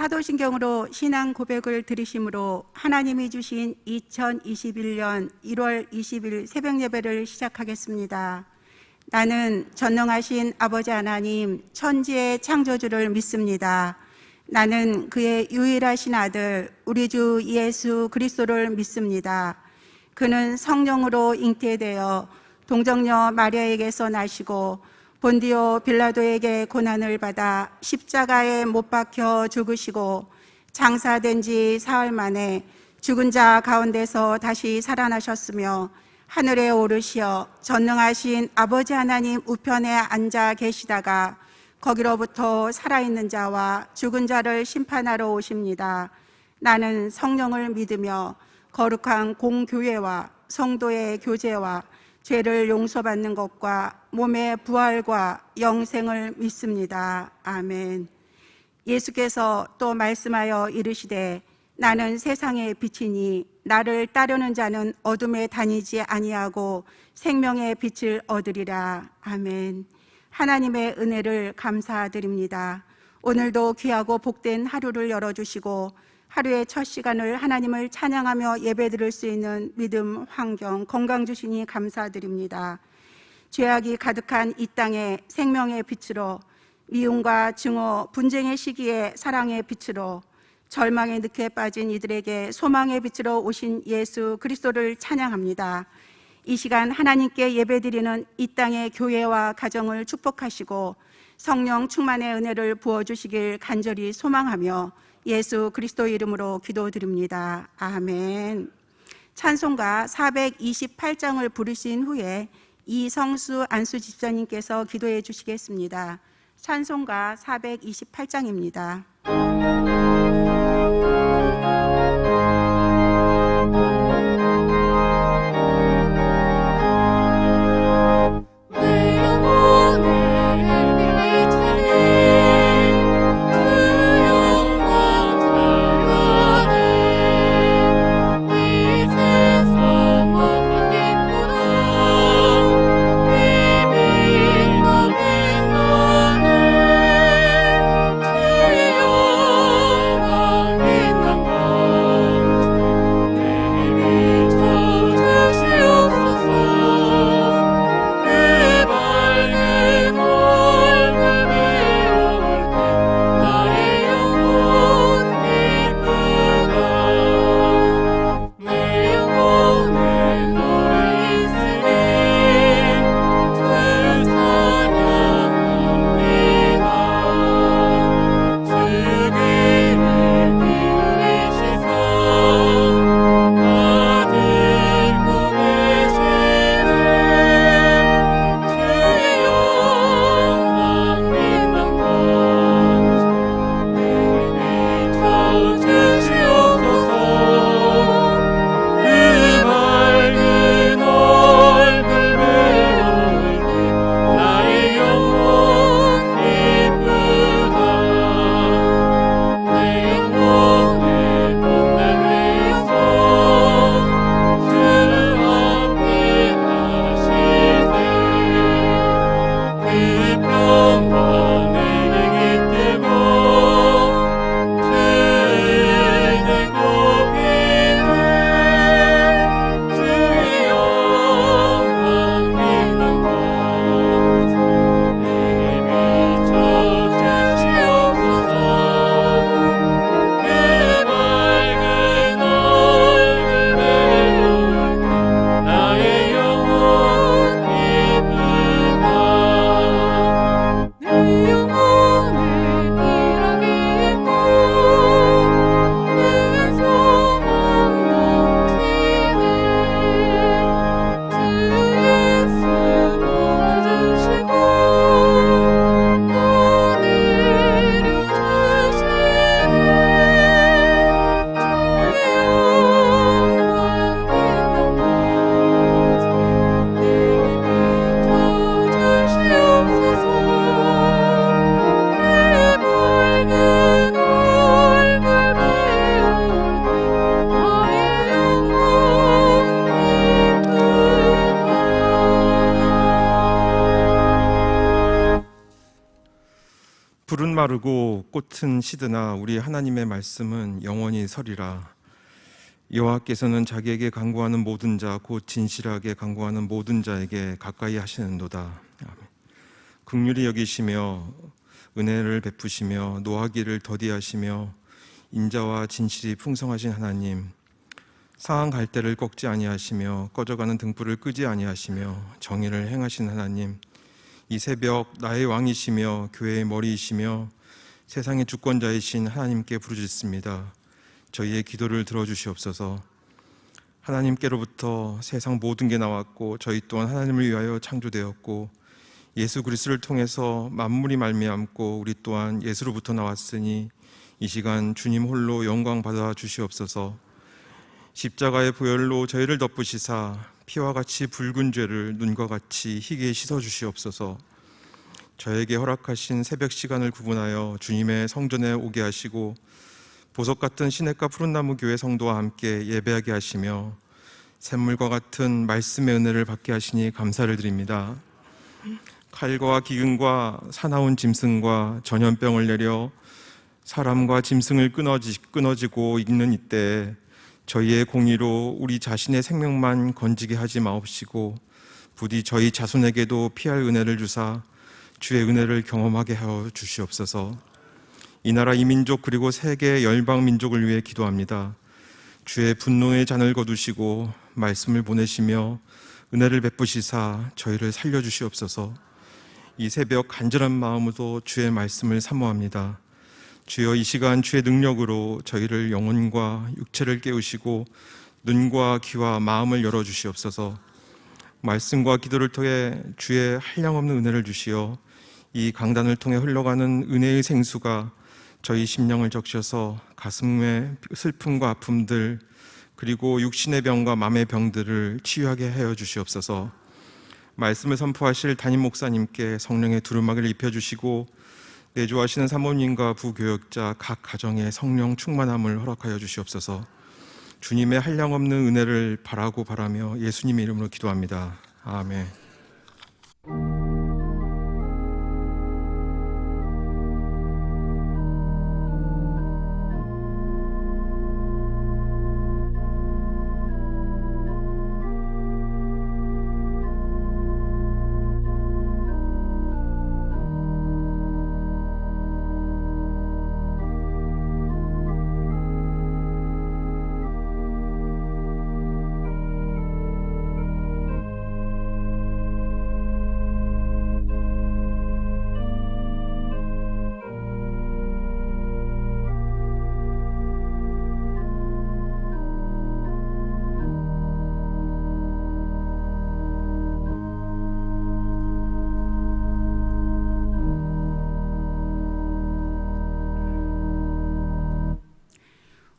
사도신경으로 신앙 고백을 들으심으로 하나님이 주신 2021년 1월 20일 새벽 예배를 시작하겠습니다. 나는 전능하신 아버지 하나님 천지의 창조주를 믿습니다. 나는 그의 유일하신 아들 우리 주 예수 그리스도를 믿습니다. 그는 성령으로 잉태되어 동정녀 마리아에게서 나시고 본디오 빌라도에게 고난을 받아 십자가에 못 박혀 죽으시고 장사된 지 사흘 만에 죽은 자 가운데서 다시 살아나셨으며 하늘에 오르시어 전능하신 아버지 하나님 우편에 앉아 계시다가 거기로부터 살아있는 자와 죽은 자를 심판하러 오십니다. 나는 성령을 믿으며 거룩한 공교회와 성도의 교제와 죄를 용서받는 것과 몸의 부활과 영생을 믿습니다. 아멘. 예수께서 또 말씀하여 이르시되 나는 세상의 빛이니 나를 따르는 자는 어둠에 다니지 아니하고 생명의 빛을 얻으리라. 아멘. 하나님의 은혜를 감사드립니다. 오늘도 귀하고 복된 하루를 열어주시고 하루의 첫 시간을 하나님을 찬양하며 예배드릴 수 있는 믿음, 환경, 건강 주시니 감사드립니다. 죄악이 가득한 이 땅에 생명의 빛으로, 미움과 증오, 분쟁의 시기에 사랑의 빛으로, 절망의 늪에 빠진 이들에게 소망의 빛으로 오신 예수 그리스도를 찬양합니다. 이 시간 하나님께 예배드리는 이 땅의 교회와 가정을 축복하시고 성령 충만의 은혜를 부어주시길 간절히 소망하며 예수 그리스도 이름으로 기도드립니다. 아멘. 찬송가 428장을 부르신 후에 이성수 안수 집사님께서 기도해 주시겠습니다. 찬송가 428장입니다. 풀은 마르고 꽃은 시드나 우리 하나님의 말씀은 영원히 서리라. 여호와께서는 자기에게 간구하는 모든 자 곧 진실하게 간구하는 모든 자에게 가까이 하시는도다. 아멘. 긍휼히 여기시며 은혜를 베푸시며 노하기를 더디하시며 인자와 진실이 풍성하신 하나님, 상한 갈대를 꺾지 아니하시며 꺼져가는 등불을 끄지 아니하시며 정의를 행하신 하나님, 이 새벽 나의 왕이시며 교회의 머리이시며 세상의 주권자이신 하나님께 부르짖습니다. 저희의 기도를 들어주시옵소서. 하나님께로부터 세상 모든 게 나왔고 저희 또한 하나님을 위하여 창조되었고 예수 그리스도를 통해서 만물이 말미암고 우리 또한 예수로부터 나왔으니 이 시간 주님 홀로 영광 받아 주시옵소서. 십자가의 보혈로 저희를 덮으시사 피와 같이 붉은 죄를 눈과 같이 희게 씻어 주시옵소서. 저에게 허락하신 새벽 시간을 구분하여 주님의 성전에 오게 하시고 보석 같은 시냇가 푸른나무 교회 성도와 함께 예배하게 하시며 샘물과 같은 말씀의 은혜를 받게 하시니 감사를 드립니다. 칼과 기근과 사나운 짐승과 전염병을 내려 사람과 짐승을 끊어지고 있는 이때에 저희의 공의로 우리 자신의 생명만 건지게 하지 마옵시고 부디 저희 자손에게도 피할 은혜를 주사 주의 은혜를 경험하게 하여 주시옵소서. 이 나라 이 민족 그리고 세계 열방 민족을 위해 기도합니다. 주의 분노의 잔을 거두시고 말씀을 보내시며 은혜를 베푸시사 저희를 살려주시옵소서. 이 새벽 간절한 마음으로 주의 말씀을 사모합니다. 주여, 이 시간 주의 능력으로 저희를 영혼과 육체를 깨우시고 눈과 귀와 마음을 열어주시옵소서. 말씀과 기도를 통해 주의 한량없는 은혜를 주시어 이 강단을 통해 흘러가는 은혜의 생수가 저희 심령을 적셔서 가슴의 슬픔과 아픔들 그리고 육신의 병과 마음의 병들을 치유하게 하여 주시옵소서. 말씀을 선포하실 담임 목사님께 성령의 두루마기를 입혀주시고 내조하시는 사모님과 부교역자 각 가정에 성령 충만함을 허락하여 주시옵소서. 주님의 한량없는 은혜를 바라며 예수님의 이름으로 기도합니다. 아멘.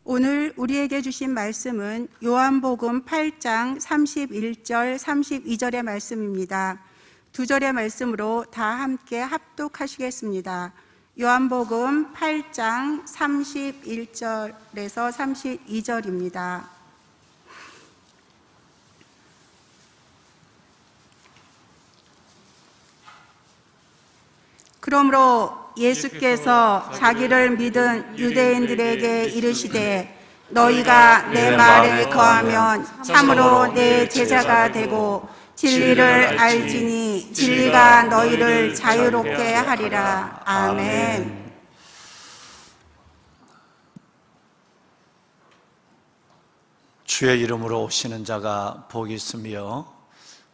오늘 우리에게 주신 말씀은 요한복음 8장 31절 32절의 말씀입니다. 두 절의 말씀으로 다 함께 합독하시겠습니다. 요한복음 8장 31절에서 32절입니다. 그러므로 예수께서 자기를 믿은 유대인들에게 이르시되 너희가 내 말에 거하면 참으로 내 제자가 되고 진리를 알지니 진리가 너희를 자유롭게 하리라. 아멘. 주의 이름으로 오시는 자가 복이 있으며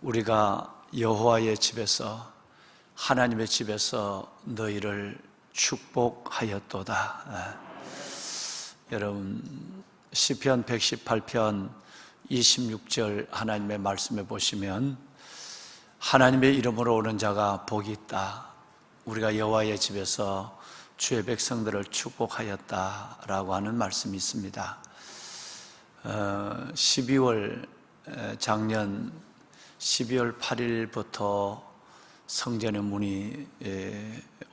우리가 여호와의 집에서 하나님의 집에서 너희를 축복하였도다. 여러분, 시편 118편 26절 하나님의 말씀에 보시면 하나님의 이름으로 오는 자가 복이 있다. 우리가 여호와의 집에서 주의 백성들을 축복하였다라고 하는 말씀이 있습니다. 작년 12월 8일부터 성전의 문이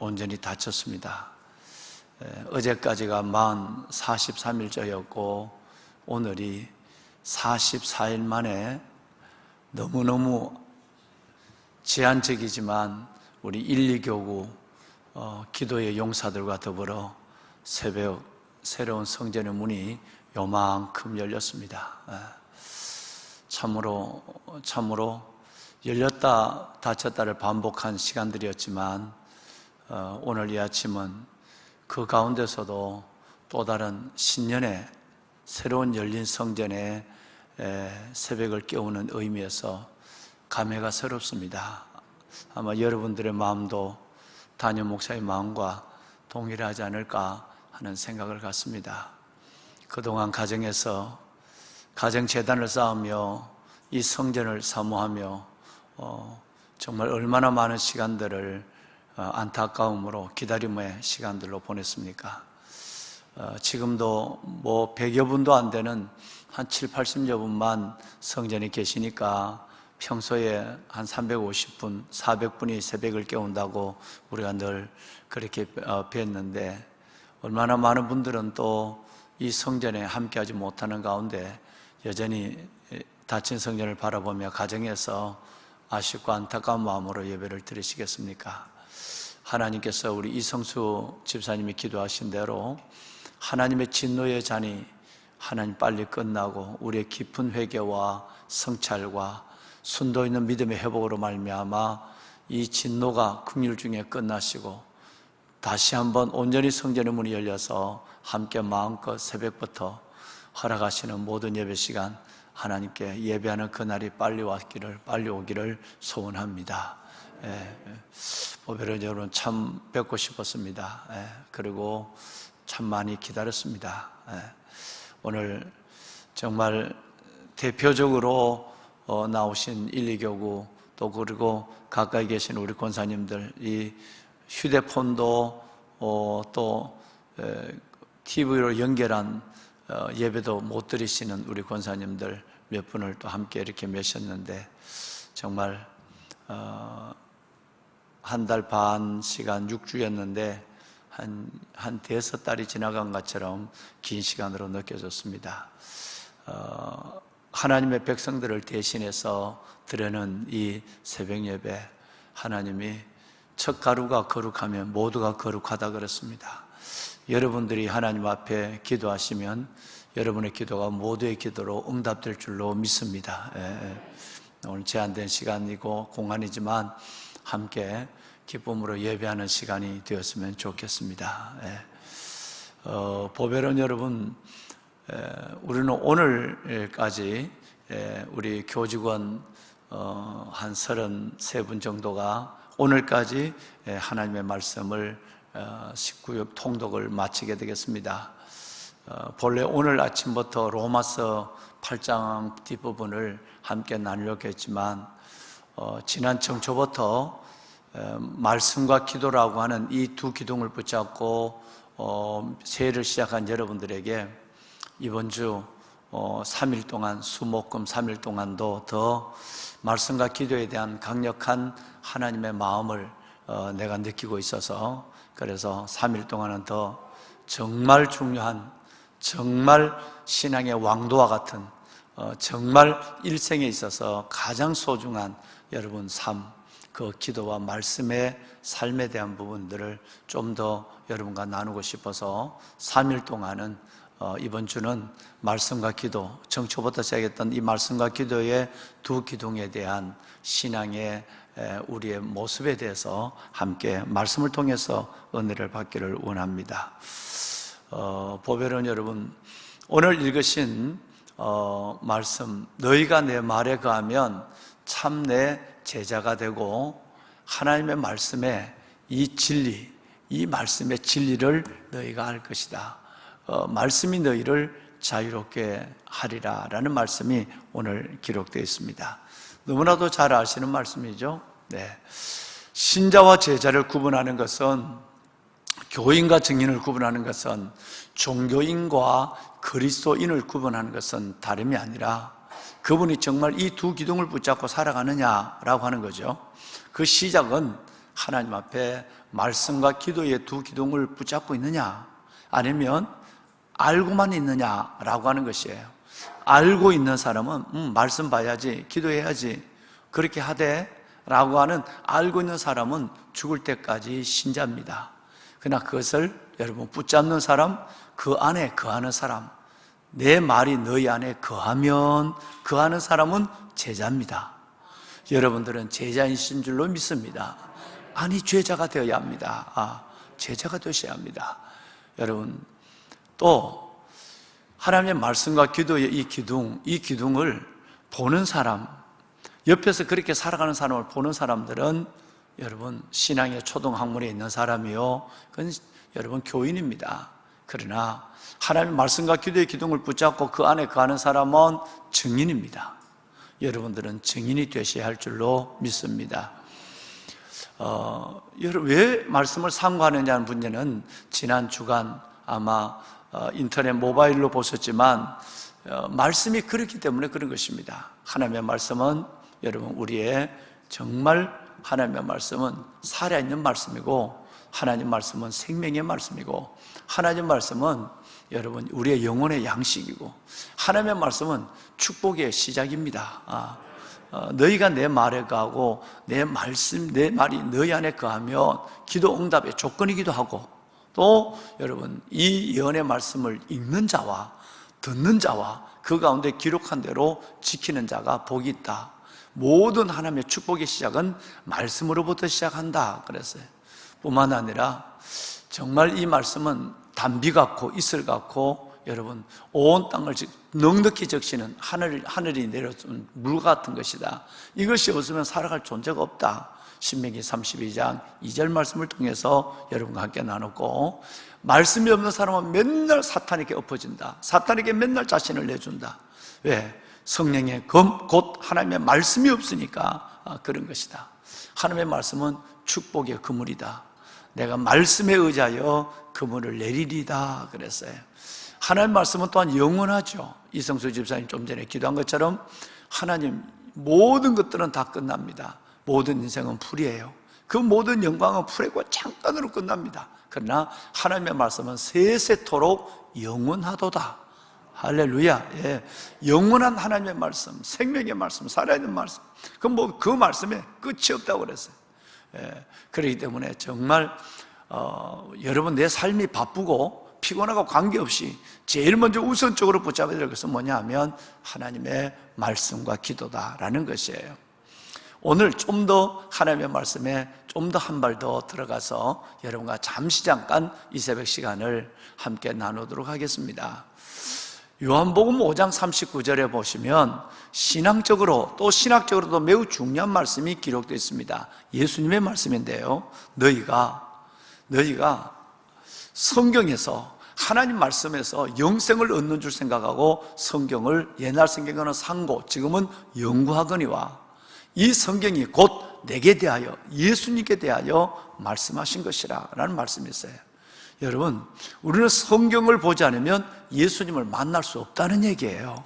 온전히 닫혔습니다. 어제까지가 43일째였고 오늘이 44일 만에 너무너무 제한적이지만 우리 1, 2교구 기도의 용사들과 더불어 새벽 새로운 성전의 문이 요만큼 열렸습니다. 참으로 열렸다 닫혔다를 반복한 시간들이었지만 오늘 이 아침은 그 가운데서도 또 다른 신년의 새로운 열린 성전의 새벽을 깨우는 의미에서 감회가 새롭습니다. 아마 여러분들의 마음도 담임 목사의 마음과 동일하지 않을까 하는 생각을 갖습니다. 그동안 가정에서 가정재단을 쌓으며 이 성전을 사모하며 정말 얼마나 많은 시간들을 안타까움으로 기다림의 시간들로 보냈습니까? 지금도 뭐 100여 분도 안 되는 한 7, 80여 분만 성전에 계시니까 평소에 한 350분, 400분이 새벽을 깨운다고 우리가 늘 그렇게 뵀는데 얼마나 많은 분들은 또 이 성전에 함께하지 못하는 가운데 여전히 닫힌 성전을 바라보며 가정에서 아쉽고 안타까운 마음으로 예배를 드리시겠습니까? 하나님께서 우리 이성수 집사님이 기도하신 대로 하나님의 진노의 잔이 하나님 빨리 끝나고 우리의 깊은 회개와 성찰과 순도 있는 믿음의 회복으로 말미암아 이 진노가 긍휼 중에 끝나시고 다시 한번 온전히 성전의 문이 열려서 함께 마음껏 새벽부터 허락하시는 모든 예배 시간 하나님께 예배하는 그날이 빨리 오기를 소원합니다. 보배로 여러분 참 뵙고 싶었습니다. 그리고 참 많이 기다렸습니다. 오늘 정말 대표적으로 나오신 1, 2교구 또 그리고 가까이 계신 우리 권사님들 이 휴대폰도 또 TV로 연결한 예배도 못 드리시는 우리 권사님들 몇 분을 또 함께 이렇게 모셨는데 정말 한 달 반 시간 6주였는데 한 대여섯 달이 지나간 것처럼 긴 시간으로 느껴졌습니다. 하나님의 백성들을 대신해서 드리는 이 새벽 예배 하나님이 첫 가루가 거룩하면 모두가 거룩하다 그랬습니다. 여러분들이 하나님 앞에 기도하시면 여러분의 기도가 모두의 기도로 응답될 줄로 믿습니다. 오늘 제한된 시간이고 공간이지만 함께 기쁨으로 예배하는 시간이 되었으면 좋겠습니다. 보배론 여러분, 우리는 오늘까지 우리 교직원 한 33분 정도가 오늘까지 하나님의 말씀을 19역 통독을 마치게 되겠습니다. 본래 오늘 아침부터 로마서 8장 뒷부분을 함께 나누려고 했지만 지난 청초부터 말씀과 기도라고 하는 이 두 기둥을 붙잡고 새해를 시작한 여러분들에게 이번 주 3일 동안 수목금 3일 동안도 더 말씀과 기도에 대한 강력한 하나님의 마음을 내가 느끼고 있어서 그래서 3일 동안은 더 정말 중요한 정말 신앙의 왕도와 같은 정말 일생에 있어서 가장 소중한 여러분 삶 그 기도와 말씀의 삶에 대한 부분들을 좀 더 여러분과 나누고 싶어서 3일 동안은 이번 주는 말씀과 기도, 정초부터 시작했던 이 말씀과 기도의 두 기둥에 대한 신앙의 우리의 모습에 대해서 함께 말씀을 통해서 은혜를 받기를 원합니다. 보배론 여러분, 오늘 읽으신 말씀, 너희가 내 말에 거하면 참 내 제자가 되고 하나님의 말씀에 이 진리, 이 말씀의 진리를 너희가 알 것이다. 말씀이 너희를 자유롭게 하리라 라는 말씀이 오늘 기록되어 있습니다. 너무나도 잘 아시는 말씀이죠. 신자와 제자를 구분하는 것은 교인과 증인을 구분하는 것은 종교인과 그리스도인을 구분하는 것은 다름이 아니라 그분이 정말 이 두 기둥을 붙잡고 살아가느냐라고 하는 거죠. 그 시작은 하나님 앞에 말씀과 기도의 두 기둥을 붙잡고 있느냐 아니면 알고만 있느냐라고 하는 것이에요. 알고 있는 사람은 말씀 봐야지 기도해야지 그렇게 하되 라고 하는 알고 있는 사람은 죽을 때까지 신자입니다. 그러나 그것을 여러분 붙잡는 사람, 그 안에 거하는 사람, 내 말이 너희 안에 거하면 거하는 사람은 제자입니다. 여러분들은 제자이신 줄로 믿습니다. 아니, 제자가 되어야 합니다. 제자가 되셔야 합니다. 여러분, 또 하나님의 말씀과 기도의 이 기둥을 보는 사람, 옆에서 그렇게 살아가는 사람을 보는 사람들은 여러분 신앙의 초등학문에 있는 사람이요, 그건 여러분 교인입니다. 그러나 하나님의 말씀과 기도의 기둥을 붙잡고 그 안에 거하는 사람은 증인입니다. 여러분들은 증인이 되셔야 할 줄로 믿습니다. 여러분, 왜 말씀을 상고하느냐는 문제는 지난 주간 아마 인터넷 모바일로 보셨지만 말씀이 그렇기 때문에 그런 것입니다. 하나님의 말씀은 여러분 우리의 정말 하나님의 말씀은 살아있는 말씀이고, 하나님 말씀은 생명의 말씀이고, 하나님 말씀은 여러분 우리의 영혼의 양식이고, 하나님의 말씀은 축복의 시작입니다. 너희가 내 말에 거하고 내 말이 너희 안에 거하면 기도 응답의 조건이기도 하고, 또 여러분 이 예언의 말씀을 읽는 자와 듣는 자와 그 가운데 기록한 대로 지키는 자가 복이 있다. 모든 하나님의 축복의 시작은 말씀으로부터 시작한다 그랬어요. 뿐만 아니라 정말 이 말씀은 단비 같고 이슬 같고 여러분 온 땅을 넉넉히 적시는 하늘이 내려준 물 같은 것이다. 이것이 없으면 살아갈 존재가 없다. 신명기 32장 2절 말씀을 통해서 여러분과 함께 나눴고, 말씀이 없는 사람은 맨날 사탄에게 엎어진다. 사탄에게 맨날 자신을 내준다. 왜? 성령의 곧 하나님의 말씀이 없으니까 그런 것이다. 하나님의 말씀은 축복의 그물이다. 내가 말씀에 의지하여 그물을 내리리다 그랬어요. 하나님의 말씀은 또한 영원하죠. 이성수 집사님 좀 전에 기도한 것처럼 하나님 모든 것들은 다 끝납니다. 모든 인생은 풀이에요. 그 모든 영광은 풀이고 잠깐으로 끝납니다. 그러나 하나님의 말씀은 세세토록 영원하도다. 할렐루야. 예. 영원한 하나님의 말씀, 생명의 말씀, 살아있는 말씀, 그 말씀에 끝이 없다고 그랬어요. 예. 그렇기 때문에 정말 여러분 내 삶이 바쁘고 피곤하고 관계없이 제일 먼저 우선적으로 붙잡아야 될 것은 뭐냐 하면 하나님의 말씀과 기도다라는 것이에요. 오늘 좀 더 하나님의 말씀에 좀 더 한 발 더 들어가서 여러분과 잠깐 이 새벽 시간을 함께 나누도록 하겠습니다. 요한복음 5장 39절에 보시면 신앙적으로 또 신학적으로도 매우 중요한 말씀이 기록되어 있습니다. 예수님의 말씀인데요, 너희가 성경에서 하나님 말씀에서 영생을 얻는 줄 생각하고 성경을 옛날 성경은 상고 지금은 연구하거니와 이 성경이 곧 내게 대하여 예수님께 대하여 말씀하신 것이라 라는 말씀이 있어요. 여러분, 우리는 성경을 보지 않으면 예수님을 만날 수 없다는 얘기예요.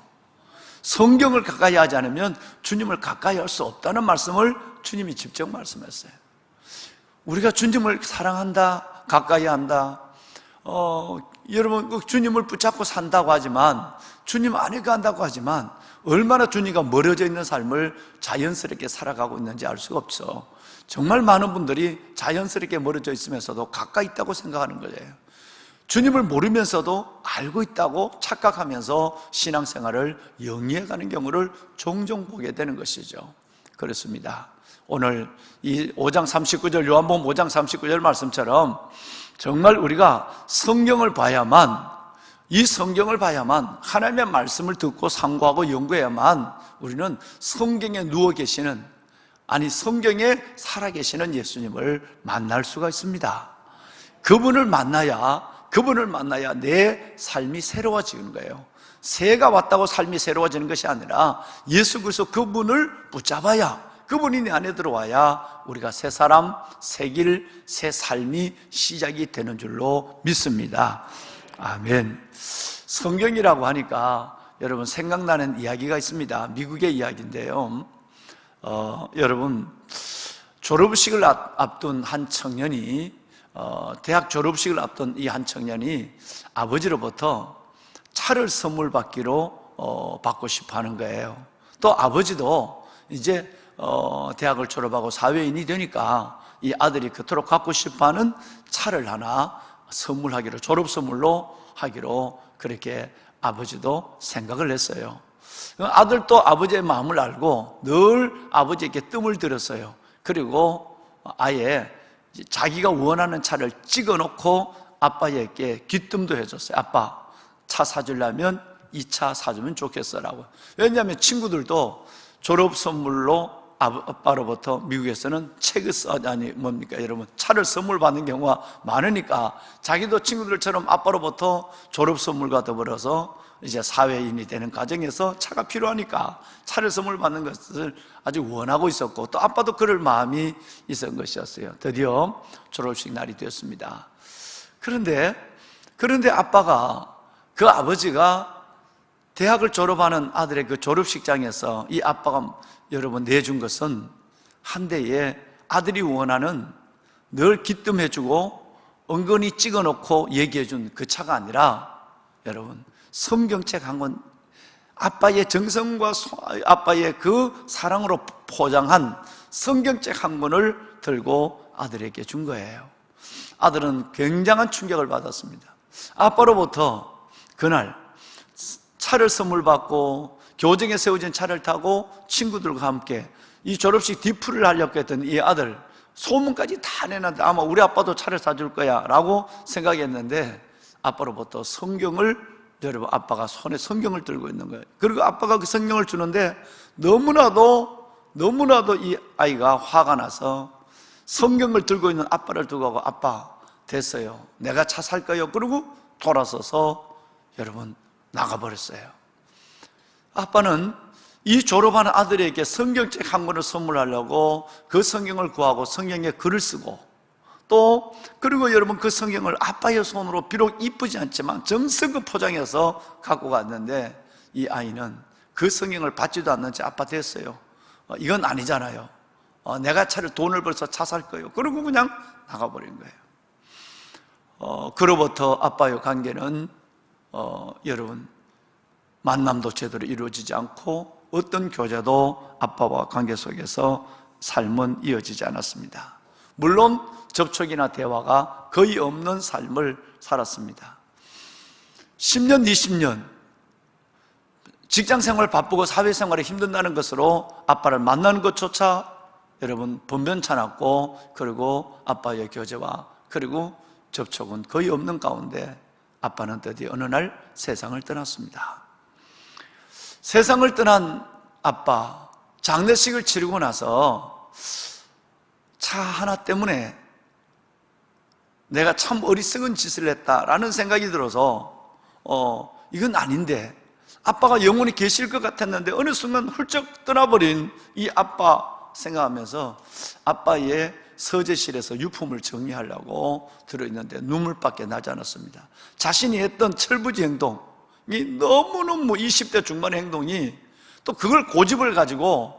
성경을 가까이 하지 않으면 주님을 가까이 할 수 없다는 말씀을 주님이 직접 말씀했어요. 우리가 주님을 사랑한다, 가까이 한다, 여러분 주님을 붙잡고 산다고 하지만, 주님 안에 간다고 하지만 얼마나 주님과 멀어져 있는 삶을 자연스럽게 살아가고 있는지 알 수가 없어. 정말 많은 분들이 자연스럽게 멀어져 있으면서도 가까이 있다고 생각하는 거예요. 주님을 모르면서도 알고 있다고 착각하면서 신앙생활을 영위해가는 경우를 종종 보게 되는 것이죠. 그렇습니다. 오늘 이 5장 39절 요한복음 5장 39절 말씀처럼 정말 우리가 성경을 봐야만, 이 성경을 봐야만, 하나님의 말씀을 듣고 상고하고 연구해야만 우리는 성경에 누워 계시는, 아니 성경에 살아계시는 예수님을 만날 수가 있습니다. 그분을 만나야 내 삶이 새로워지는 거예요. 새해가 왔다고 삶이 새로워지는 것이 아니라 예수 그리스도 그분을 붙잡아야, 그분이 내 안에 들어와야 우리가 새 사람, 새 길, 새 삶이 시작이 되는 줄로 믿습니다. 아멘. 성경이라고 하니까 여러분 생각나는 이야기가 있습니다. 미국의 이야기인데요, 여러분 졸업식을 앞둔 한 청년이, 대학 졸업식을 앞둔 이 한 청년이 아버지로부터 차를 선물 받기로 받고 싶어 하는 거예요. 또 아버지도 이제 대학을 졸업하고 사회인이 되니까 이 아들이 그토록 갖고 싶어하는 차를 하나 선물하기로, 졸업 선물로 하기로 그렇게 아버지도 생각을 했어요. 아들도 아버지의 마음을 알고 늘 아버지에게 뜸을 들였어요. 그리고 아예 자기가 원하는 차를 찍어놓고 아빠에게 귀뜸도 해줬어요. 아빠, 차 사주려면 이 차 사주면 좋겠어라고. 왜냐하면 친구들도 졸업 선물로 아빠로부터 미국에서는 뭡니까 여러분, 차를 선물 받는 경우가 많으니까 자기도 친구들처럼 아빠로부터 졸업 선물과 더불어서 이제 사회인이 되는 과정에서 차가 필요하니까 차를 선물 받는 것을 아주 원하고 있었고, 또 아빠도 그럴 마음이 있었던 것이었어요. 드디어 졸업식 날이 되었습니다. 그런데 아빠가, 그 아버지가 대학을 졸업하는 아들의 그 졸업식장에서 이 아빠가 여러분 내준 것은 한 대의 아들이 원하는, 늘 기뜸해주고 은근히 찍어놓고 얘기해준 그 차가 아니라 여러분 성경책 한 권, 아빠의 정성과 아빠의 그 사랑으로 포장한 성경책 한 권을 들고 아들에게 준 거예요. 아들은 굉장한 충격을 받았습니다. 아빠로부터 그날 차를 선물 받고 교정에 세워진 차를 타고 친구들과 함께 이 졸업식 뒤풀이를 하려고 했던 이 아들, 소문까지 다 내놨는데 아마 우리 아빠도 차를 사줄 거야 라고 생각했는데, 아빠로부터 성경을, 여러분 아빠가 손에 성경을 들고 있는 거예요. 그리고 아빠가 그 성경을 주는데 너무나도 이 아이가 화가 나서 성경을 들고 있는 아빠를 두고 하고, 아빠 됐어요, 내가 차 살 거예요. 그리고 돌아서서 여러분 나가버렸어요. 아빠는 이 졸업하는 아들에게 성경책 한 권을 선물하려고 그 성경을 구하고 성경에 글을 쓰고, 또 그리고 여러분 그 성경을 아빠의 손으로 비록 이쁘지 않지만 정성껏 포장해서 갖고 갔는데, 이 아이는 그 성경을 받지도 않는 채 아빠 됐어요, 이건 아니잖아요, 내가 돈을 벌어서 차 살 거예요. 그리고 그냥 나가버린 거예요. 그로부터 아빠의 관계는 여러분 만남도 제대로 이루어지지 않고 어떤 교제도 아빠와 관계 속에서 삶은 이어지지 않았습니다. 물론 접촉이나 대화가 거의 없는 삶을 살았습니다. 10년, 20년 직장생활 바쁘고 사회생활이 힘든다는 것으로 아빠를 만나는 것조차 여러분 번변찮았고, 그리고 아빠의 교제와 그리고 접촉은 거의 없는 가운데 아빠는 드디어 어느 날 세상을 떠났습니다. 세상을 떠난 아빠, 장례식을 치르고 나서 차 하나 때문에 내가 참 어리석은 짓을 했다라는 생각이 들어서 이건 아닌데, 아빠가 영원히 계실 것 같았는데 어느 순간 훌쩍 떠나버린 이 아빠 생각하면서 아빠의 서재실에서 유품을 정리하려고 들어있는데 눈물밖에 나지 않았습니다. 자신이 했던 철부지 행동이 너무너무 20대 중반의 행동이, 또 그걸 고집을 가지고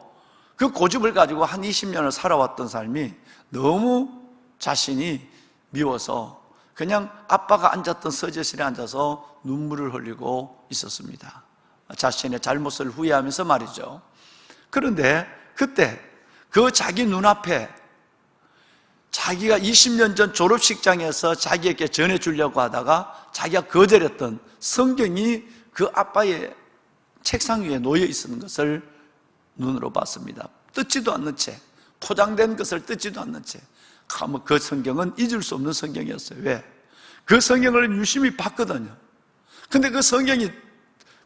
한 20년을 살아왔던 삶이 너무 자신이 미워서 그냥 아빠가 앉았던 서재실에 앉아서 눈물을 흘리고 있었습니다. 자신의 잘못을 후회하면서 말이죠. 그런데 그때 그 자기 눈앞에 자기가 20년 전 졸업식장에서 자기에게 전해주려고 하다가 자기가 거절했던 성경이 그 아빠의 책상 위에 놓여 있는 것을 눈으로 봤습니다. 뜯지도 않는 채, 포장된 것을 뜯지도 않는 채. 그 성경은 잊을 수 없는 성경이었어요. 왜? 그 성경을 유심히 봤거든요. 근데 그 성경이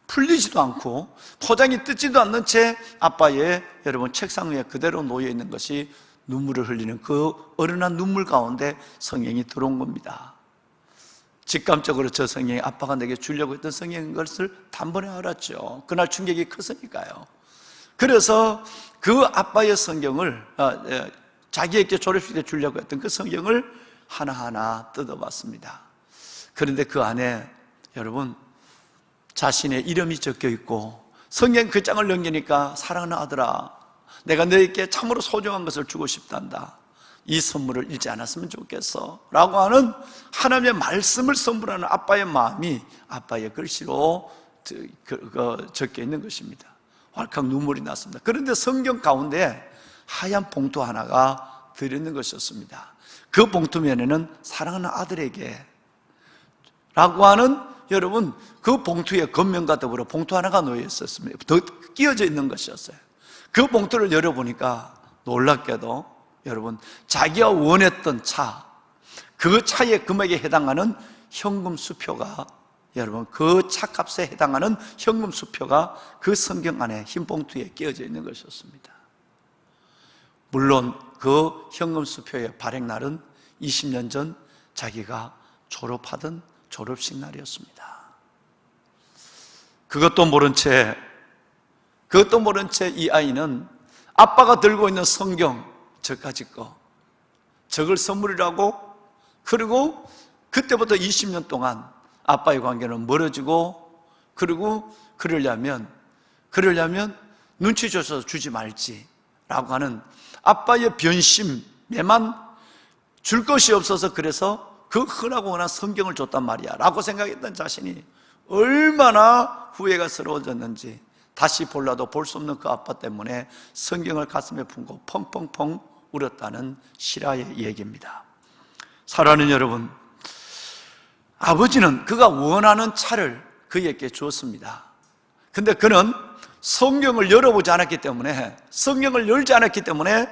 풀리지도 않고 포장이 뜯지도 않는 채 아빠의 여러분 책상 위에 그대로 놓여 있는 것이, 눈물을 흘리는 그 어른한 눈물 가운데 성경이 들어온 겁니다. 직감적으로 저 성경이 아빠가 내게 주려고 했던 성경인 것을 단번에 알았죠. 그날 충격이 컸으니까요. 그래서 그 아빠의 성경을, 자기에게 졸업식 때 주려고 했던 그 성경을 하나하나 뜯어봤습니다. 그런데 그 안에 여러분 자신의 이름이 적혀 있고, 성경 그 장을 넘기니까 사랑하는 아들아, 내가 너에게 참으로 소중한 것을 주고 싶단다. 이 선물을 잃지 않았으면 좋겠어 라고 하는 하나님의 말씀을 선물하는 아빠의 마음이 아빠의 글씨로 적혀 있는 것입니다. 왈칵 눈물이 났습니다. 그런데 성경 가운데 하얀 봉투 하나가 들어있는 것이었습니다. 그 봉투면에는 사랑하는 아들에게 라고 하는, 여러분, 그 봉투에 겉면과 더불어 봉투 하나가 놓여 있었습니다. 더 끼어져 있는 것이었어요. 그 봉투를 열어보니까 놀랍게도 여러분, 자기가 원했던 차, 그 차의 금액에 해당하는 현금 수표가, 여러분, 그 차값에 해당하는 현금 수표가 그 성경 안에 흰 봉투에 끼어져 있는 것이었습니다. 물론 그 현금 수표의 발행날은 20년 전 자기가 졸업하던 졸업식 날이었습니다. 그것도 모른 채 이 아이는 아빠가 들고 있는 성경, 저까지 거, 저걸 선물이라고, 그리고 그때부터 20년 동안 아빠의 관계는 멀어지고, 그리고 그러려면 눈치 줘서 주지 말지라고 하는 아빠의 변심에만 줄 것이 없어서, 그래서 그 흔하고 흔한 성경을 줬단 말이야 라고 생각했던 자신이 얼마나 후회가 스러워졌는지, 다시 볼라도 볼 수 없는 그 아빠 때문에 성경을 가슴에 품고 펑펑펑 울었다는 실화의 얘기입니다. 사랑하는 여러분, 아버지는 그가 원하는 차를 그에게 주었습니다. 근데 그는 성경을 열어보지 않았기 때문에, 성경을 열지 않았기 때문에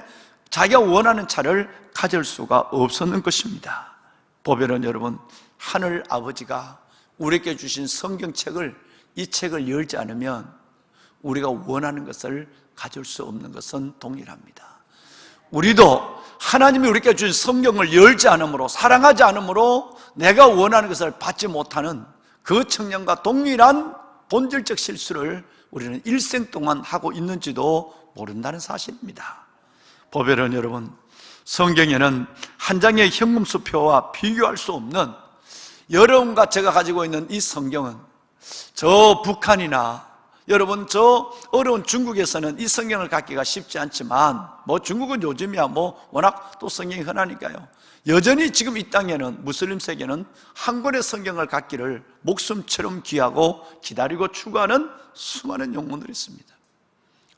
자기가 원하는 차를 가질 수가 없었는 것입니다. 보배는 여러분, 하늘 아버지가 우리에게 주신 성경책을, 이 책을 열지 않으면 우리가 원하는 것을 가질 수 없는 것은 동일합니다. 우리도 하나님이 우리에게 주신 성경을 열지 않으므로, 사랑하지 않으므로 내가 원하는 것을 받지 못하는 그 청년과 동일한 본질적 실수를 우리는 일생 동안 하고 있는지도 모른다는 사실입니다. 보배는 여러분, 성경에는 한 장의 현금 수표와 비교할 수 없는, 여러분과 제가 가지고 있는 이 성경은 저 북한이나 여러분 저 어려운 중국에서는 이 성경을 갖기가 쉽지 않지만, 중국은 요즘이야 워낙 또 성경이 흔하니까요, 여전히 지금 이 땅에는, 무슬림 세계는 한 권의 성경을 갖기를 목숨처럼 귀하고 기다리고 추구하는 수많은 영혼들이 있습니다.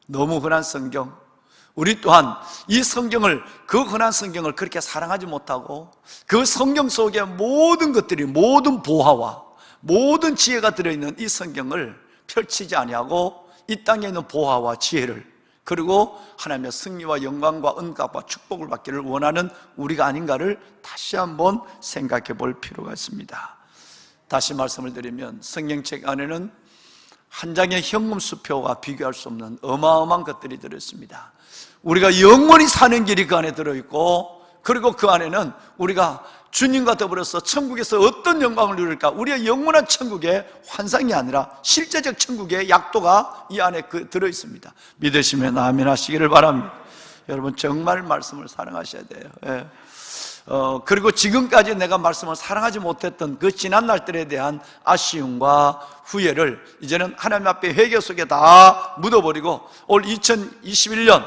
너무 흔한 성경, 우리 또한 이 성경을, 그 흔한 성경을 그렇게 사랑하지 못하고, 그 성경 속에 모든 것들이, 모든 보화와 모든 지혜가 들어있는 이 성경을 펼치지 아니하고 이 땅에 있는 보화와 지혜를, 그리고 하나님의 승리와 영광과 은갑과 축복을 받기를 원하는 우리가 아닌가를 다시 한번 생각해 볼 필요가 있습니다. 다시 말씀을 드리면, 성경책 안에는 한 장의 현금 수표와 비교할 수 없는 어마어마한 것들이 들어있습니다. 우리가 영원히 사는 길이 그 안에 들어있고, 그리고 그 안에는 우리가 주님과 더불어서 천국에서 어떤 영광을 누릴까, 우리의 영원한 천국의 환상이 아니라 실제적 천국의 약도가 이 안에 들어있습니다. 믿으시면 아멘 하시기를 바랍니다. 여러분, 정말 말씀을 사랑하셔야 돼요. 예. 그리고 지금까지 내가 말씀을 사랑하지 못했던 그 지난 날들에 대한 아쉬움과 후회를 이제는 하나님 앞에 회개 속에 다 묻어버리고, 올 2021년,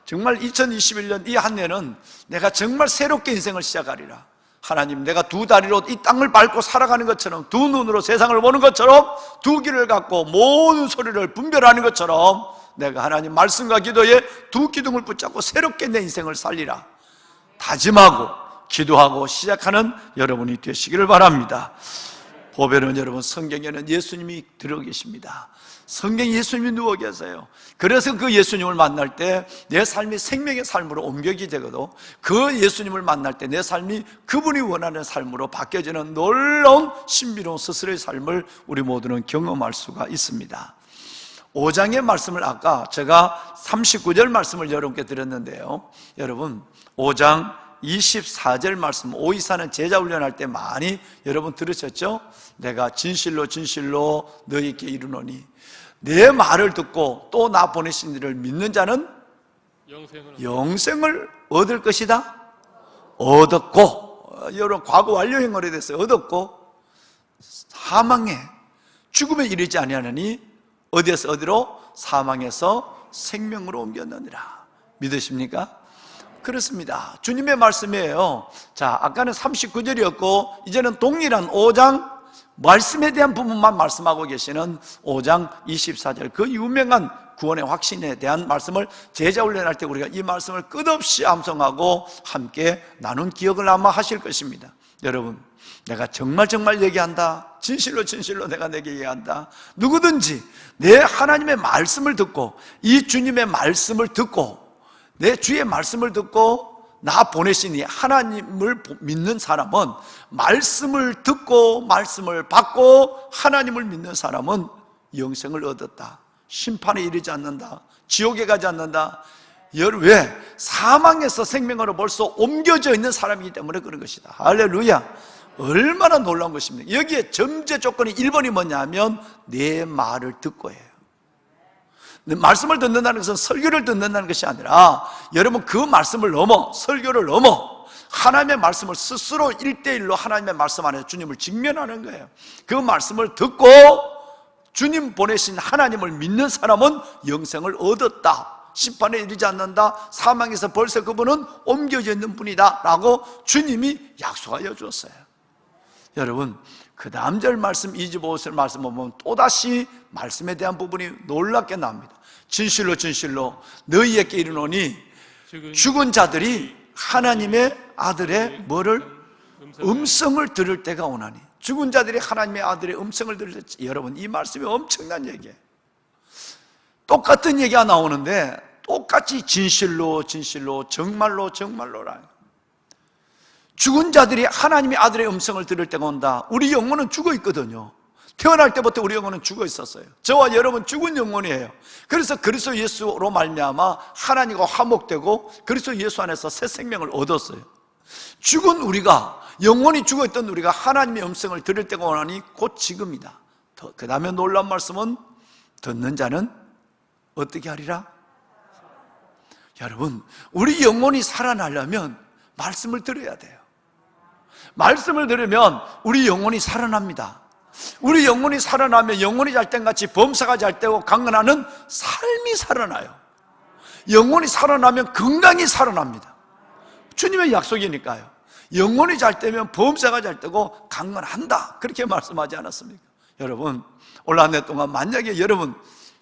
정말 2021년 이 한 해는 내가 정말 새롭게 인생을 시작하리라. 하나님, 내가 두 다리로 이 땅을 밟고 살아가는 것처럼, 두 눈으로 세상을 보는 것처럼, 두 귀를 갖고 모든 소리를 분별하는 것처럼, 내가 하나님 말씀과 기도에 두 기둥을 붙잡고 새롭게 내 인생을 살리라 다짐하고 기도하고 시작하는 여러분이 되시기를 바랍니다. 보배는 여러분, 성경에는 예수님이 들어 계십니다. 성경에 예수님이 누워 계세요. 그래서 그 예수님을 만날 때 내 삶이 생명의 삶으로 옮겨지게 되거든, 그 예수님을 만날 때 내 삶이 그분이 원하는 삶으로 바뀌어지는 놀라운 신비로운 스스로의 삶을 우리 모두는 경험할 수가 있습니다. 5장의 말씀을 아까 제가 39절 말씀을 여러분께 드렸는데요, 여러분 5장 24절 말씀, 오이사는 제자 훈련할 때 많이 여러분 들으셨죠? 내가 진실로 진실로 너희에게 이르노니 내 말을 듣고 또 나 보내신 이를 믿는 자는 영생을 얻을 것이다. 얻었고, 여러분 과거 완료형 오래됐어요. 얻었고 사망에 죽음에 이르지 아니하느니 어디에서 어디로? 사망에서 생명으로 옮겼느니라. 믿으십니까? 그렇습니다. 주님의 말씀이에요. 자, 아까는 39절이었고 이제는 동일한 5장 말씀에 대한 부분만 말씀하고 계시는 5장 24절, 그 유명한 구원의 확신에 대한 말씀을 제자 훈련할 때 우리가 이 말씀을 끝없이 암송하고 함께 나눈 기억을 아마 하실 것입니다. 여러분, 내가 정말 얘기한다. 진실로 내가 내게 얘기한다. 누구든지 내 하나님의 말씀을 듣고 이 주님의 말씀을 듣고 내 주의 말씀을 듣고 나 보내신 이 하나님을 믿는 사람은, 말씀을 듣고 말씀을 받고 하나님을 믿는 사람은 영생을 얻었다. 심판에 이르지 않는다. 지옥에 가지 않는다. 왜? 사망에서 생명으로 벌써 옮겨져 있는 사람이기 때문에 그런 것이다. 할렐루야. 얼마나 놀라운 것입니까? 여기에 전제 조건이 1번이 뭐냐면 내 말을 듣고 해요. 말씀을 듣는다는 것은 설교를 듣는다는 것이 아니라 여러분 그 말씀을 넘어, 설교를 넘어 하나님의 말씀을 스스로 1대1로 하나님의 말씀 안에서 주님을 직면하는 거예요. 그 말씀을 듣고 주님 보내신 하나님을 믿는 사람은 영생을 얻었다. 심판에 이르지 않는다. 사망에서 벌써 그분은 옮겨져 있는 분이다 라고 주님이 약속하여 주었어요. 여러분, 그 다음 절 말씀 25절 말씀 보면 또다시 말씀에 대한 부분이 놀랍게 나옵니다. 진실로 너희에게 이르노니 죽은 자들이 하나님의 아들의 뭐를? 음성을 들을 때가 오나니. 죽은 자들이 하나님의 아들의 음성을 들을 때, 여러분 이 말씀이 엄청난 얘기예요. 똑같은 얘기가 나오는데 똑같이 진실로 정말로라. 죽은 자들이 하나님의 아들의 음성을 들을 때가 온다. 우리 영혼은 죽어 있거든요. 태어날 때부터 우리 영혼은 죽어 있었어요. 저와 여러분 죽은 영혼이에요. 그래서 그리스도 예수로 말미암아 하나님과 화목되고 그리스도 예수 안에서 새 생명을 얻었어요. 죽은 우리가, 영혼이 죽어 있던 우리가 하나님의 음성을 들을 때가 오나니 곧 지금이다. 그 다음에 놀라운 말씀은 듣는 자는 어떻게 하리라? 여러분, 우리 영혼이 살아나려면 말씀을 들어야 돼요. 말씀을 들으면 우리 영혼이 살아납니다. 우리 영혼이 살아나면 영혼이 잘 땐같이 범사가 잘 되고 강건하는 삶이 살아나요. 영혼이 살아나면 건강이 살아납니다. 주님의 약속이니까요. 영혼이 잘 되면 범사가 잘 되고 강건한다, 그렇게 말씀하지 않았습니까? 여러분, 올 한 해 동안 만약에 여러분,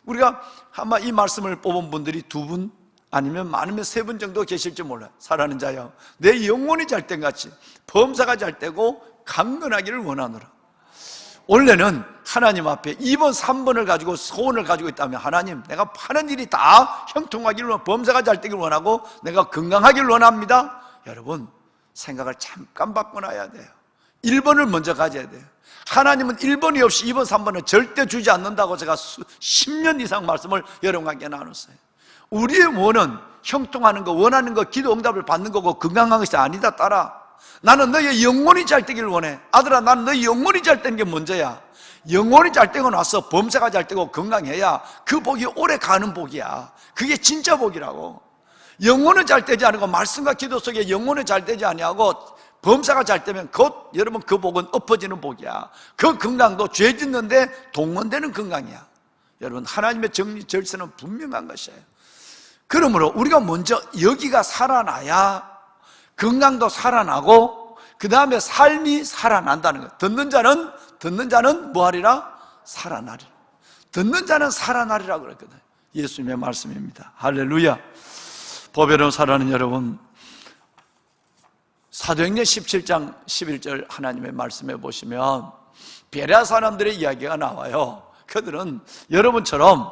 우리가 아마 이 말씀을 뽑은 분들이 2분 아니면 많으면 3분 정도 계실지 몰라요. 살아는 자여, 내 영혼이 잘 땐같이 범사가 잘 되고 강건하기를 원하노라. 원래는 하나님 앞에 2번, 3번을 가지고 소원을 가지고 있다면, 하나님, 내가 하는 일이 다 형통하기를 원하고 범사가 잘 되기를 원하고 내가 건강하기를 원합니다. 여러분, 생각을 잠깐 바꿔놔야 돼요. 1번을 먼저 가져야 돼요. 하나님은 1번이 없이 2번, 3번은 절대 주지 않는다고 제가 10년 이상 말씀을 여러분께 나눴어요. 우리의 원은 형통하는 거, 원하는 거, 기도 응답을 받는 거고 건강한 것이 아니다. 따라, 나는 너의 영혼이 잘 되기를 원해. 아들아, 나는 너의 영혼이 잘 되는 게 먼저야. 영혼이 잘 되고 나서 범사가 잘 되고 건강해야 그 복이 오래 가는 복이야. 그게 진짜 복이라고. 영혼은 잘 되지 않고 말씀과 기도 속에 영혼은 잘 되지 아니하고 범사가 잘 되면 곧 여러분 그 복은 엎어지는 복이야. 그 건강도 죄 짓는데 동원되는 건강이야. 여러분, 하나님의 정리 절차는 분명한 것이에요. 그러므로 우리가 먼저 여기가 살아나야 건강도 살아나고 그 다음에 삶이 살아난다는 것. 듣는 자는 뭐하리라? 살아나리라. 듣는 자는 살아나리라 그랬거든요. 예수님의 말씀입니다. 할렐루야. 보배로운 사랑하는 여러분, 사도행전 17장 11절 하나님의 말씀에 보시면 베레아 사람들의 이야기가 나와요. 그들은 여러분처럼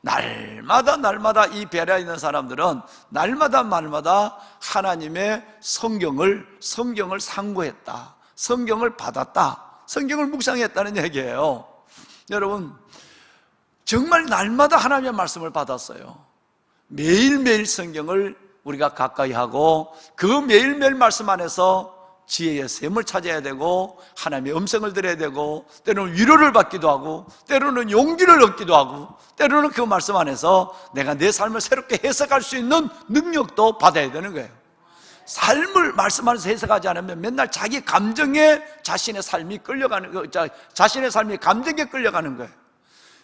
날마다 이 베레아에 있는 사람들은 날마다 하나님의 성경을 상고했다, 성경을 받았다, 성경을 묵상했다는 얘기예요. 여러분, 정말 날마다 하나님의 말씀을 받았어요. 매일매일 성경을 우리가 가까이 하고 그 매일매일 말씀 안에서 지혜의 샘을 찾아야 되고 하나님의 음성을 들어야 되고 때로는 위로를 받기도 하고 때로는 용기를 얻기도 하고 때로는 그 말씀 안에서 내가 내 삶을 새롭게 해석할 수 있는 능력도 받아야 되는 거예요. 삶을 말씀 안에서 해석하지 않으면 맨날 자기 감정에 자신의 삶이 끌려가는 거, 자신의 삶이 감정에 끌려가는 거예요.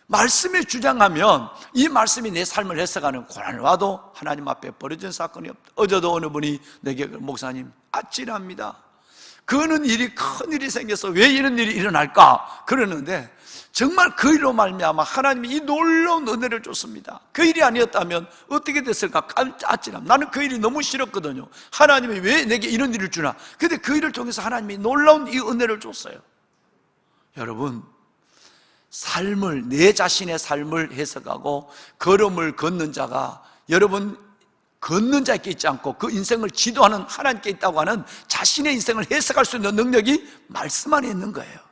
말씀에 주장하면 이 말씀이 내 삶을 해석하는 고난을 와도 하나님 앞에 벌어진 사건이 없다. 어제도 어느 분이 내게 목사님 아찔합니다. 그는 일이 큰 일이 생겨서 왜 이런 일이 일어날까 그러는데, 정말 그 일로 말미암아 하나님이 이 놀라운 은혜를 줬습니다. 그 일이 아니었다면 어떻게 됐을까 깜짝지람. 나는 그 일이 너무 싫었거든요. 하나님이 왜 내게 이런 일을 주나. 근데 그 일을 통해서 하나님이 놀라운 이 은혜를 줬어요. 여러분, 삶을, 내 자신의 삶을 해석하고 걸음을 걷는 자가, 여러분 걷는 자에게 있지 않고 그 인생을 지도하는 하나님께 있다고 하는 자신의 인생을 해석할 수 있는 능력이 말씀 안에 있는 거예요.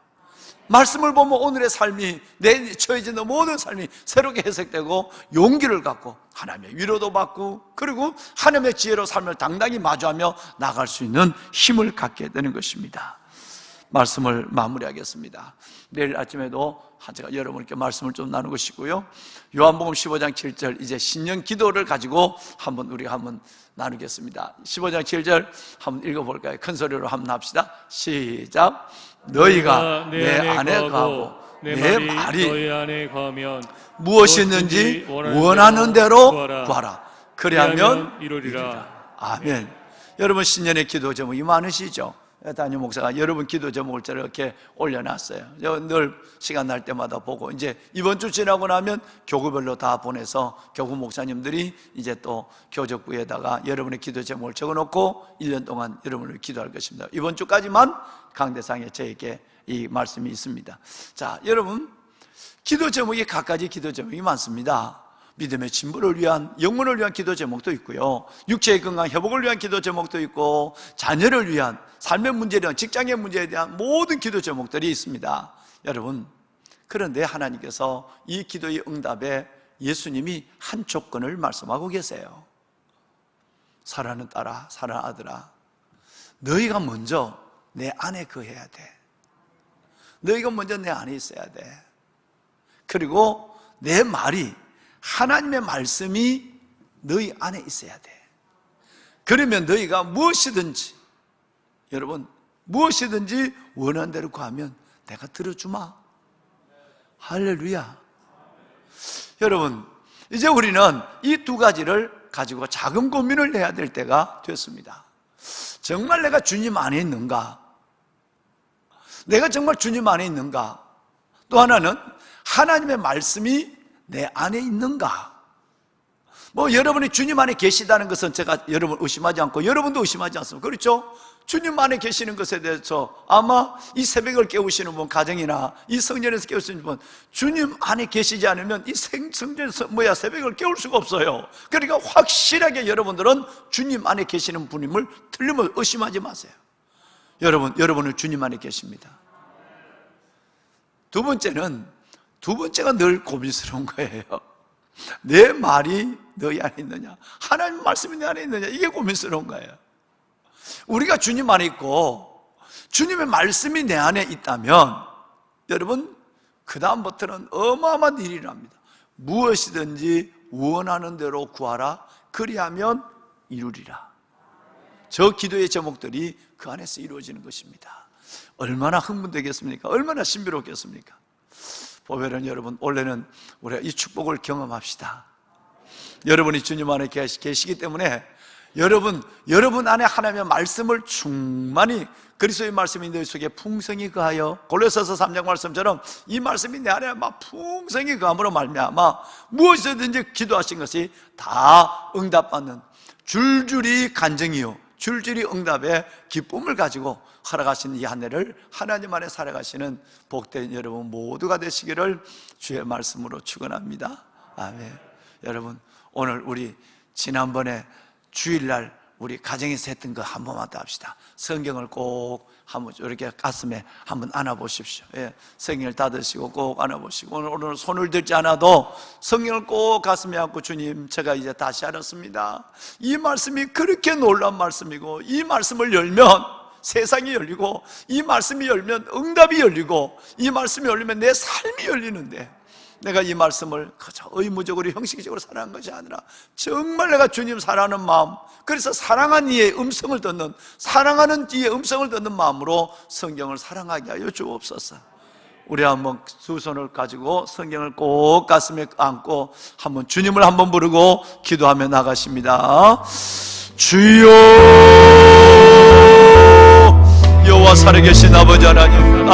말씀을 보면 오늘의 삶이, 내 처해지는 모든 삶이 새롭게 해석되고 용기를 갖고 하나님의 위로도 받고, 그리고 하나님의 지혜로 삶을 당당히 마주하며 나갈 수 있는 힘을 갖게 되는 것입니다. 말씀을 마무리하겠습니다. 내일 아침에도 제가 여러분께 말씀을 좀 나누고 싶고요. 요한복음 15장 7절, 이제 신년 기도를 가지고 우리가 한번 나누겠습니다. 15장 7절 한번 읽어볼까요? 큰 소리로 한번 합시다. 시작. 너희가 내 안에 거하고 내 말이 너희 안에 거하면 무엇이든지 원하는 대로 구하라. 그리하면 이루리라. 아멘. 여러분, 신년의 기도 제목이 많으시죠? 담임 목사가 여러분 기도 제목을 이렇게 올려놨어요. 늘 시간 날 때마다 보고, 이제 이번 주 지나고 나면 교구별로 다 보내서 교구 목사님들이 이제 또 교적부에다가 여러분의 기도 제목을 적어놓고 1년 동안 여러분을 기도할 것입니다. 이번 주까지만 강대상에 저에게 이 말씀이 있습니다. 자, 여러분, 기도 제목이 각가지 기도 제목이 많습니다. 믿음의 진보를 위한, 영혼을 위한 기도 제목도 있고요, 육체의 건강 회복을 위한 기도 제목도 있고, 자녀를 위한, 삶의 문제에 대한, 직장의 문제에 대한 모든 기도 제목들이 있습니다. 여러분, 그런데 하나님께서 이 기도의 응답에 예수님이 한 조건을 말씀하고 계세요. 사랑하는 딸아, 사랑하는 아들아, 너희가 먼저 내 안에 거해야 돼. 너희가 먼저 내 안에 있어야 돼. 그리고 내 말이, 하나님의 말씀이 너희 안에 있어야 돼. 그러면 너희가 무엇이든지, 여러분, 무엇이든지 원하는 대로 구하면 내가 들어주마. 할렐루야. 여러분, 이제 우리는 이 두 가지를 가지고 작은 고민을 해야 될 때가 됐습니다. 정말 내가 주님 안에 있는가? 내가 정말 주님 안에 있는가? 또 하나는 하나님의 말씀이 내 안에 있는가? 여러분이 주님 안에 계시다는 것은 제가 여러분 의심하지 않고 여러분도 의심하지 않습니다. 그렇죠? 주님 안에 계시는 것에 대해서 아마 이 새벽을 깨우시는 분, 가정이나 이 성전에서 깨우시는 분, 주님 안에 계시지 않으면 이 성전에서 새벽을 깨울 수가 없어요. 그러니까 확실하게 여러분들은 주님 안에 계시는 분임을 틀림없이 의심하지 마세요. 여러분은 주님 안에 계십니다. 두 번째가 늘 고민스러운 거예요. 내 말이 너희 안에 있느냐, 하나님 말씀이 내 안에 있느냐, 이게 고민스러운 거예요. 우리가 주님 안에 있고 주님의 말씀이 내 안에 있다면 여러분, 그 다음부터는 어마어마한 일이 일어납니다. 무엇이든지 원하는 대로 구하라. 그리하면 이루리라. 저 기도의 제목들이 그 안에서 이루어지는 것입니다. 얼마나 흥분되겠습니까? 얼마나 신비롭겠습니까? 보배는 여러분, 원래는 우리가 이 축복을 경험합시다. 여러분이 주님 안에 계시기 때문에 여러분 안에 하나님의 말씀을 충만히, 그리스도의 말씀이 너희 속에 풍성히 거하여, 골로새서 3장 말씀처럼 이 말씀이 내 안에 막 풍성히 거함으로 말미암아 무엇이든지 기도하신 것이 다 응답받는, 줄줄이 간증이요 줄줄이 응답의 기쁨을 가지고 살아가시는 이 한 해를 하나님 안에 살아가시는 복된 여러분 모두가 되시기를 주의 말씀으로 축원합니다. 아멘. 여러분, 오늘 우리 지난번에 주일날 우리 가정에서 했던 거 한 번만 더 합시다. 성경을 꼭 한번 이렇게 가슴에 한번 안아보십시오. 예, 성경을 닫으시고 꼭 안아보시고, 오늘 손을 들지 않아도 성경을 꼭 가슴에 안고, 주님, 제가 이제 다시 알았습니다. 이 말씀이 그렇게 놀라운 말씀이고, 이 말씀을 열면 세상이 열리고, 이 말씀이 열면 응답이 열리고, 이 말씀이 열리면 내 삶이 열리는데, 내가 이 말씀을 그저 의무적으로 형식적으로 사랑한 것이 아니라 정말 내가 주님 사랑하는 마음, 그래서 사랑하는 이의 음성을 듣는, 사랑하는 이의 음성을 듣는 마음으로 성경을 사랑하게 하여 주옵소서. 우리 한번 두 손을 가지고 성경을 꼭 가슴에 안고 한번 주님을 한번 부르고 기도하며 나가십니다. 주여, 여호와 살아계신 아버지 하나님,